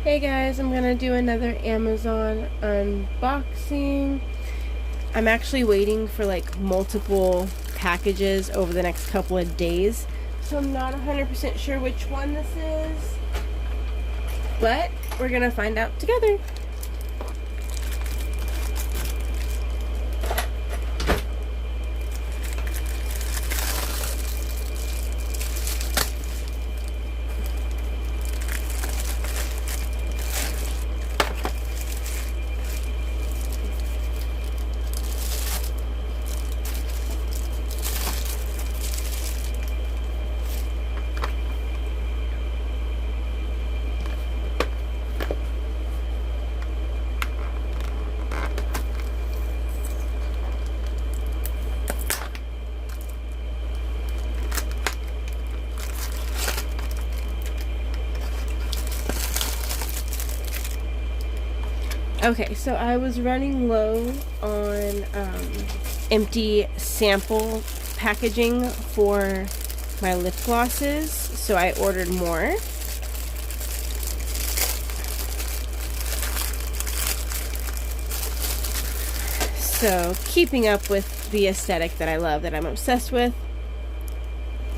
Hey guys, I'm gonna do another Amazon unboxing. I'm actually waiting for like multiple packages over the next couple of days, so I'm not 100% sure which one this is, but we're gonna find out together. Okay, so I was running low on empty sample packaging for my lip glosses, so I ordered more. So, keeping up with the aesthetic that I love, that I'm obsessed with,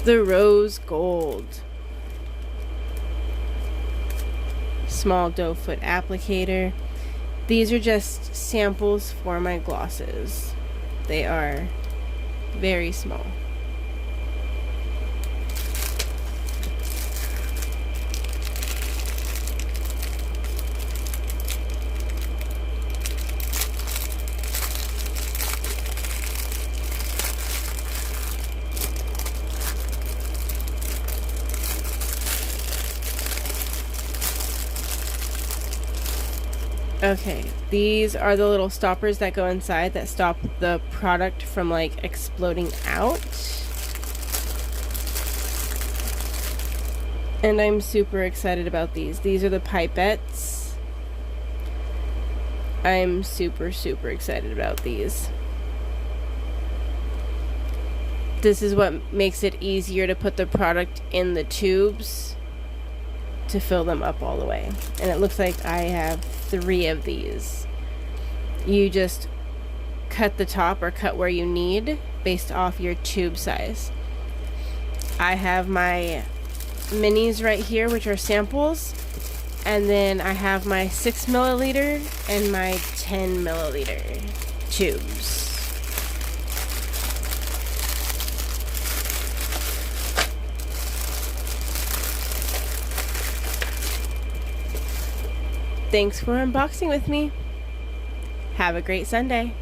the rose gold small doe foot applicator. These are just samples for my glosses. They are very small. Okay, these are the little stoppers that go inside that stop the product from like exploding out. And I'm super excited about these. These are the pipettes. I'm super excited about these. This is what makes it easier to put the product in the tubes to fill them up all the way. And it looks like I have 3 of these. You just cut the top or cut where you need based off your tube size. I have my minis right here, which are samples, and then I have my 6 milliliter and my 10 milliliter tubes. Thanks for unboxing with me. Have a great Sunday.